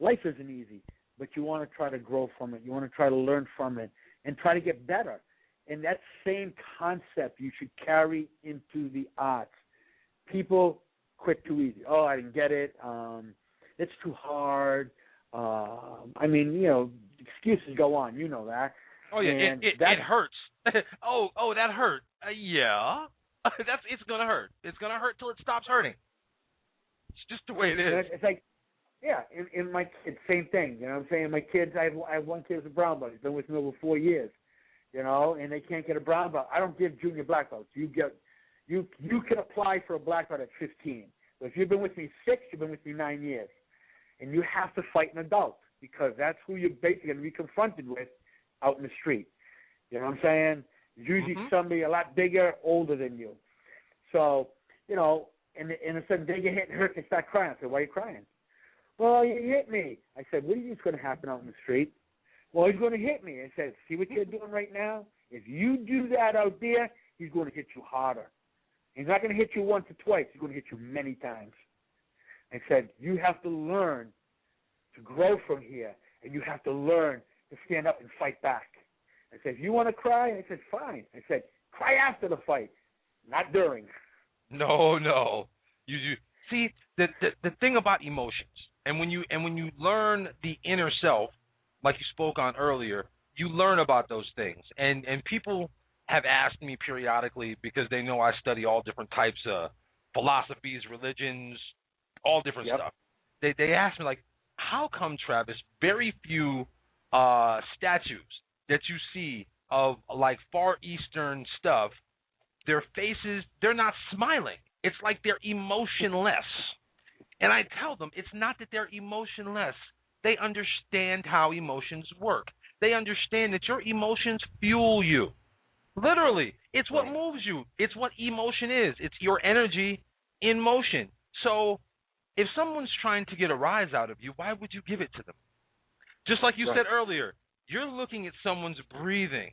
life isn't easy, but you want to try to grow from it. You want to try to learn from it and try to get better. And that same concept you should carry into the arts. People quit too easy. Oh, I didn't get it. It's too hard. I mean, you know, excuses go on. You know that. Oh yeah, it hurts. oh, that hurt. Yeah, it's gonna hurt. It's gonna hurt till it stops hurting. It's just the way it is. It's like, yeah, in my kids, same thing. You know what I'm saying? My kids, I have one kid who's a brown belt. He's been with me over 4 years. You know, and they can't get a brown belt. I don't give junior black belts. You can apply for a black belt at 15. But if you've been with me 6, you've been with me 9 years. And you have to fight an adult because that's who you're basically going to be confronted with out in the street. You know what I'm saying? Usually somebody a lot bigger, older than you. So, you know, and a sudden they get hit and hurt, they start crying. I said, why are you crying? Well, you hit me. I said, what do you think is going to happen out in the street? Well, he's going to hit me. I said, see what you're doing right now? If you do that out there, he's going to hit you harder. He's not going to hit you once or twice. He's going to hit you many times. I said, you have to learn to grow from here, and you have to learn to stand up and fight back. I said, if you want to cry, I said, fine. I said, cry after the fight, not during. No. You see the thing about emotions, and when you learn the inner self, like you spoke on earlier, you learn about those things. And people have asked me periodically, because they know I study all different types of philosophies, religions, all different stuff. They ask me, like, how come, Travis, very few statues that you see of, like, Far Eastern stuff, their faces, they're not smiling. It's like they're emotionless. And I tell them it's not that they're emotionless. They understand how emotions work. They understand that your emotions fuel you. Literally, it's what moves you. It's what emotion is. It's your energy in motion. So if someone's trying to get a rise out of you, why would you give it to them? Just like you said earlier, you're looking at someone's breathing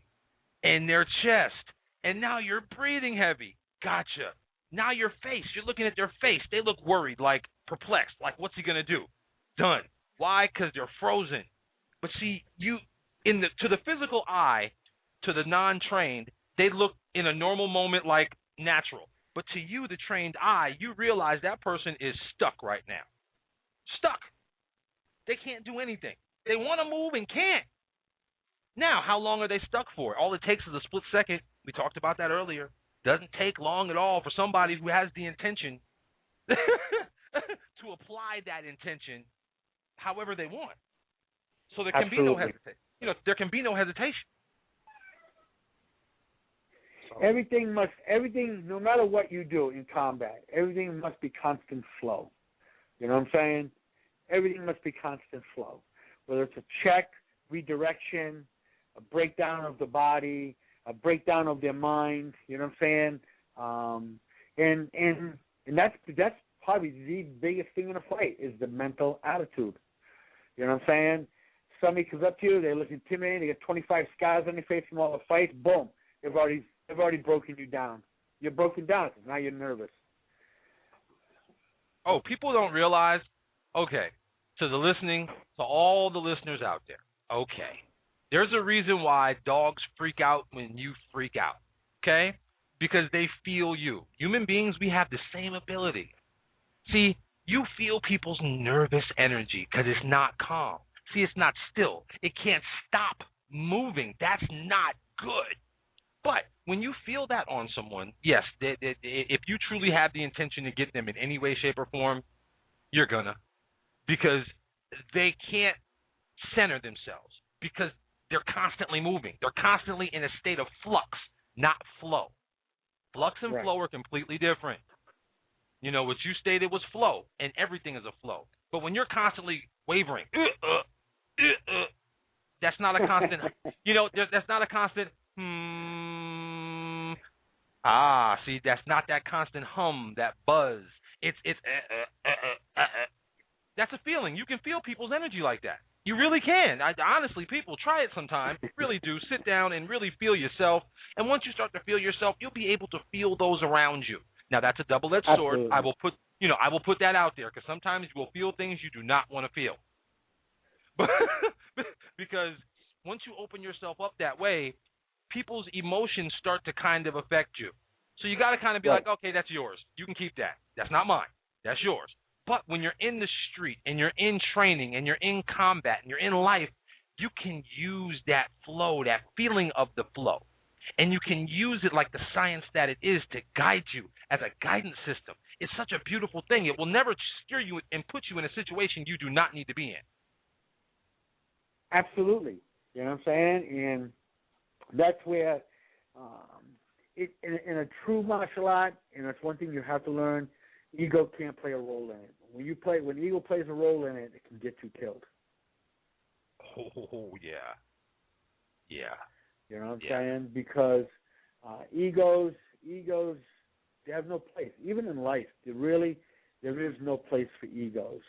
and their chest, and now you're breathing heavy. Gotcha. Now your face, you're looking at their face. They look worried, like perplexed, like what's he going to do? Done. Why? Because they're frozen. But see, to the physical eye, to the non-trained, they look in a normal moment like natural. But to you, the trained eye, you realize that person is stuck right now. Stuck. They can't do anything. They want to move and can't. Now, how long are they stuck for? All it takes is a split second. We talked about that earlier. Doesn't take long at all for somebody who has the intention to apply that intention however they want. So there can be no hesitation. There can be no hesitation. So. Everything, no matter what you do in combat, everything must be constant flow. You know what I'm saying? Everything must be constant flow. Whether it's a check, redirection, a breakdown of the body, a breakdown of their mind. You know what I'm saying? And that's probably the biggest thing in a fight is the mental attitude. You know what I'm saying? Somebody comes up to you, they look intimidating, they get 25 scars on their face from all the fights, boom, they've already broken you down. You're broken down because now you're nervous. Oh, people don't realize, okay, to all the listeners out there, okay, there's a reason why dogs freak out when you freak out, okay? Because they feel you. Human beings, we have the same ability. See, you feel people's nervous energy because it's not calm. See, it's not still. It can't stop moving. That's not good. But when you feel that on someone, yes, if you truly have the intention to get them in any way, shape, or form, you're gonna. Because they can't center themselves because they're constantly moving. They're constantly in a state of flux, not flow. Flux and flow are completely different. You know, what you stated was flow, and everything is a flow. But when you're constantly wavering, that's not a constant, that's not a constant, see, that's not that constant hum, that buzz. It's that's a feeling. You can feel people's energy like that. You really can. Honestly, people, try it sometime. Really do. Sit down and really feel yourself. And once you start to feel yourself, you'll be able to feel those around you. Now, that's a double-edged sword. I will put that out there because sometimes you will feel things you do not want to feel. because once you open yourself up that way, people's emotions start to kind of affect you. So you got to kind of be Right. like, okay, that's yours. You can keep that. That's not mine. That's yours. But when you're in the street and you're in training and you're in combat and you're in life, you can use that flow, that feeling of the flow. And you can use it like the science that it is to guide you as a guidance system. It's such a beautiful thing. It will never steer you and put you in a situation you do not need to be in. Absolutely. You know what I'm saying? And that's where, in a true martial art, and that's one thing you have to learn, ego can't play a role in it. When ego plays a role in it, it can get you killed. Oh, yeah. Yeah. You know what I'm saying? Because egos, they have no place. Even in life, there is no place for egos.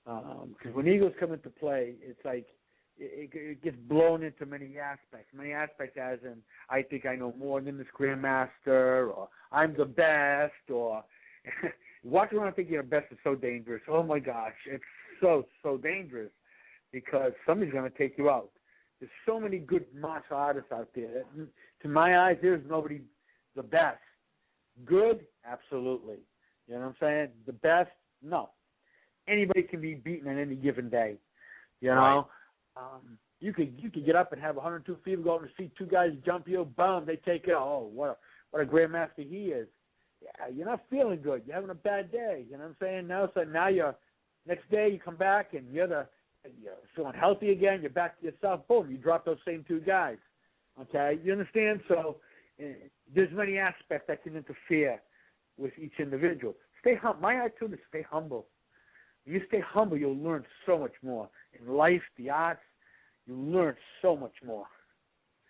Because when egos come into play, it's like it gets blown into many aspects. Many aspects as in, I think I know more than this grandmaster, or I'm the best, or walking around thinking you're the best is so dangerous. Oh, my gosh, it's so dangerous because somebody's going to take you out. There's so many good martial artists out there. To my eyes, there's nobody the best. Good? Absolutely. You know what I'm saying? The best? No. Anybody can be beaten on any given day. You know? Right. You could get up and have 102 fever, go out and see two guys jump you, boom, they take it. Oh, what a grandmaster he is. Yeah, you're not feeling good. You're having a bad day. You know what I'm saying? Now you're next day you come back and you're feeling healthy again. You're back to yourself. Boom, you drop those same two guys. Okay, you understand? So there's many aspects that can interfere with each individual. Stay humble. My attitude is stay humble. When you stay humble, you'll learn so much more. In life, the arts, you learn so much more.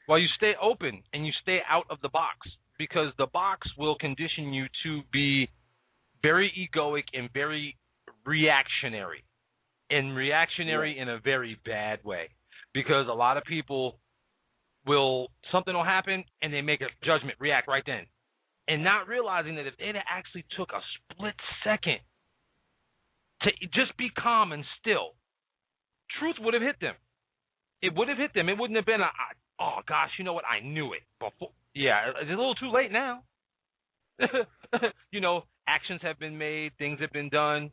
Well, you stay open and you stay out of the box, because the box will condition you to be very egoic and very reactionary. And reactionary in a very bad way, because a lot of people something will happen and they make a judgment, react right then, and not realizing that if they actually took a split second to just be calm and still, truth would have hit them. It would have hit them. It wouldn't have been oh gosh, you know what? I knew it before. Yeah, it's a little too late now. Actions have been made, things have been done.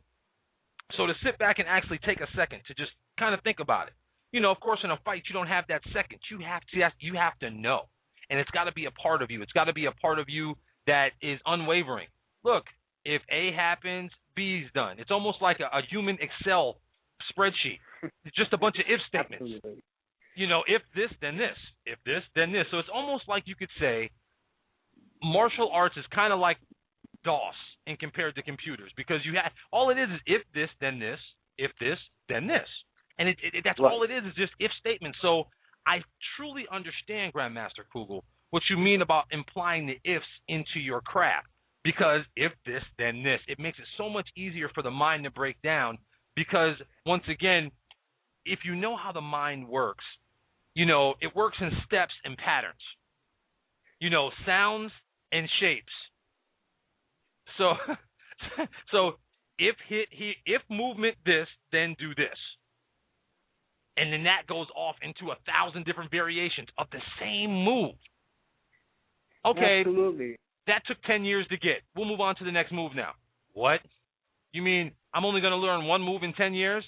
So to sit back and actually take a second to just kind of think about it. Of course, in a fight, you don't have that second. You have to know. And it's got to be a part of you. It's got to be a part of you that is unwavering. Look, if A happens, B's done. It's almost like a human Excel spreadsheet. It's just a bunch of if statements. Absolutely. If this, then this. If this, then this. So it's almost like you could say martial arts is kind of like DOS and compared to computers, because all it is if this, then this, if this, then this, and that's right. All it is just if statements. So I truly understand, Grandmaster Kugel, what you mean about implying the ifs into your craft, because if this, then this, it makes it so much easier for the mind to break down, because once again, if you know how the mind works, it works in steps and patterns, sounds and shapes. So if movement this, then do this. And then that goes off into 1,000 different variations of the same move. Okay. Absolutely. That took 10 years to get. We'll move on to the next move now. What? You mean I'm only going to learn one move in 10 years?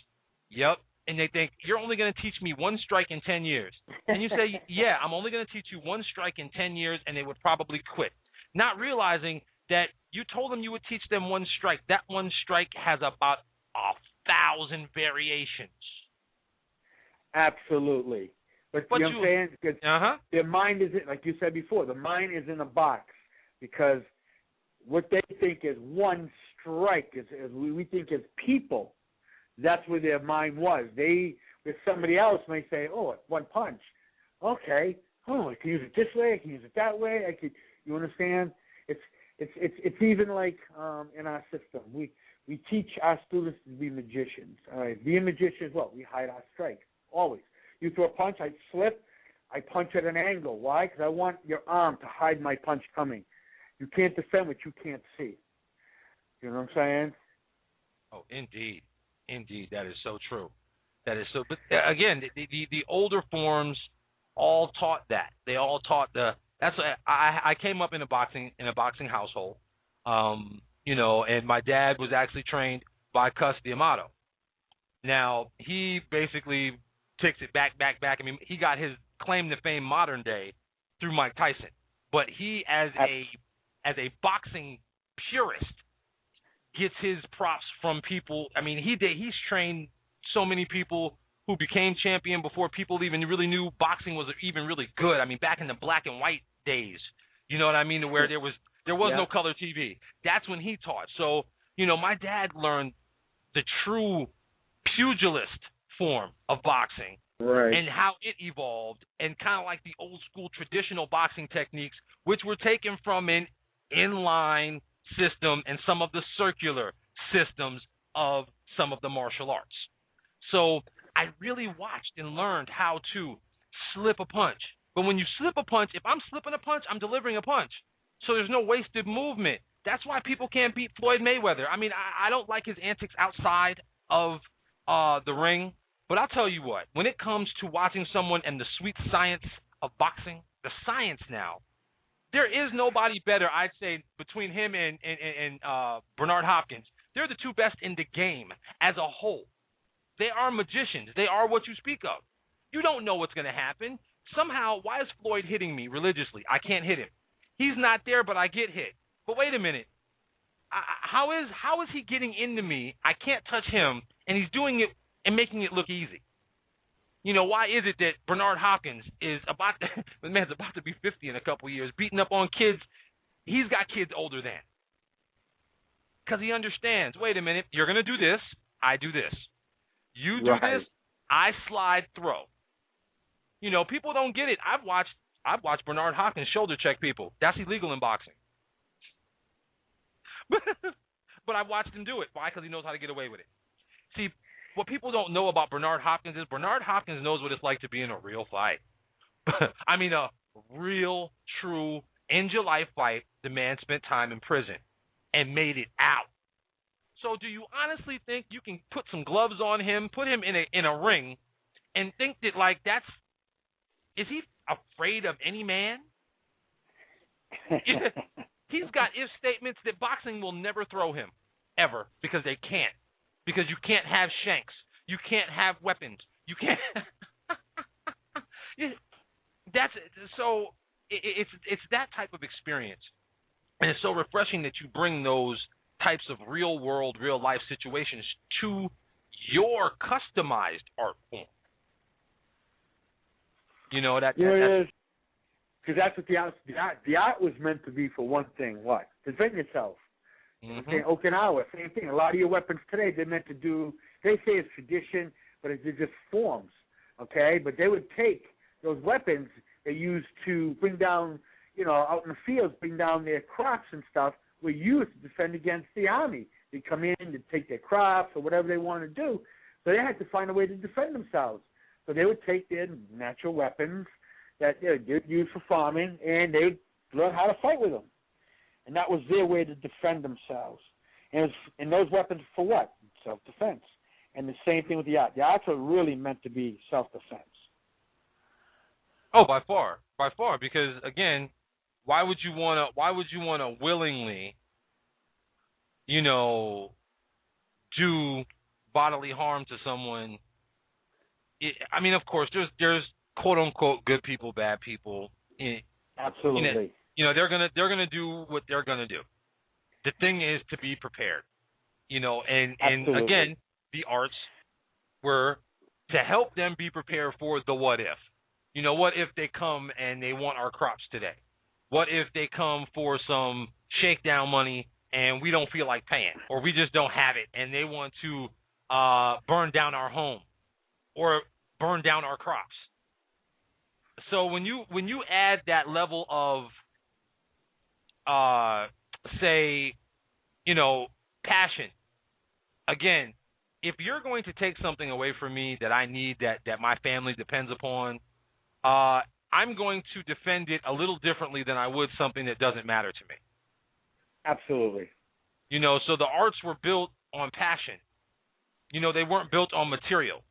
Yep. And they think, you're only going to teach me one strike in 10 years. And you say, yeah, I'm only going to teach you one strike in 10 years, and they would probably quit. Not realizing that you told them you would teach them one strike. That one strike has about 1,000 variations. Absolutely. But you know what I'm saying? Because their mind isn't, like you said before, the mind is in a box, because what they think is one strike, is we think is people. That's where their mind was. With somebody else, may say, oh, one punch. Okay. Oh, I can use it this way. I can use it that way. You understand? It's even like in our system. We teach our students to be magicians. All right. Being magicians, what? We hide our strikes. Always. You throw a punch, I slip, I punch at an angle. Why? Because I want your arm to hide my punch coming. You can't defend what you can't see. You know what I'm saying? Oh, indeed. Indeed, that is so true. That is so. But again, the older forms all taught that. They all taught the. That's what I came up in a boxing household. You know, and my dad was actually trained by Cus D'Amato. Now he basically takes it back. I mean, he got his claim to fame modern day through Mike Tyson. But he, as a boxing purist, gets his props from people. I mean, he's trained so many people who became champion before people even really knew boxing was even really good. I mean, back in the black and white days, you know what I mean, where there was no color TV. That's when he taught. So, you know, my dad learned the true pugilist form of boxing. Right. And how it evolved, and kind of like the old school traditional boxing techniques, which were taken from an inline system and some of the circular systems of some of the martial arts. So I really watched and learned how to slip a punch. But when you slip a punch, if I'm slipping a punch, I'm delivering a punch. So there's no wasted movement. That's why people can't beat Floyd Mayweather. I mean, I don't like his antics outside of the ring. But I'll tell you what, when it comes to watching someone and the sweet science of boxing, the science now, there is nobody better, I'd say, between him and Bernard Hopkins. They're the two best in the game as a whole. They are magicians. They are what you speak of. You don't know what's going to happen. Somehow, why is Floyd hitting me religiously? I can't hit him. He's not there, but I get hit. But wait a minute. How is he getting into me? I can't touch him, and he's doing it and making it look easy. You know, why is it that Bernard Hopkins is the man's about to be 50 in a couple of years, beating up on kids? He's got kids older than. Because he understands, wait a minute, you're going to do this, I do this. You do this, I slide throw. You know, people don't get it. I've watched Bernard Hopkins shoulder check people. That's illegal in boxing. But I've watched him do it. Why? Because he knows how to get away with it. See, what people don't know about Bernard Hopkins is Bernard Hopkins knows what it's like to be in a real fight. I mean, a real, true, end-your-life fight. The man spent time in prison and made it out. So do you honestly think you can put some gloves on him, put him in a ring, and think that, like, is he afraid of any man? He's got if statements that boxing will never throw him, ever, because they can't. Because you can't have shanks. You can't have weapons. You can't. It's that type of experience, and it's so refreshing that you bring those types of real world, real life situations to your customized art form. You know that. Because that's what the art was meant to be for one thing. What? Defend yourself. Mm-hmm. Okinawa, same thing. A lot of your weapons today, they're meant to do, they say it's tradition, but they're just forms, okay? But they would take those weapons they used to bring down, you know, out in the fields, bring down their crops and stuff, were used to defend against the army. They'd come in to take their crops or whatever they wanted to do, so they had to find a way to defend themselves. So they would take their natural weapons that they'd use for farming, and they'd learn how to fight with them. And that was their way to defend themselves. And those weapons for what? Self-defense. And the same thing with the art. The arts are really meant to be self-defense. Oh, by far, because again, why would you want to willingly, you know, do bodily harm to someone? I mean, of course, there's quote unquote good people, bad people. Absolutely. You know, they're gonna do what they're gonna do. The thing is to be prepared. You know, and again, the arts were to help them be prepared for the what if. You know, what if they come and they want our crops today? What if they come for some shakedown money and we don't feel like paying, or we just don't have it, and they want to burn down our home or burn down our crops? So when you add that level of say, you know, passion, again, if you're going to take something away from me that I need, that my family depends upon, I'm going to defend it a little differently than I would something that doesn't matter to me. Absolutely. You know, so the arts were built on passion. You know, they weren't built on material.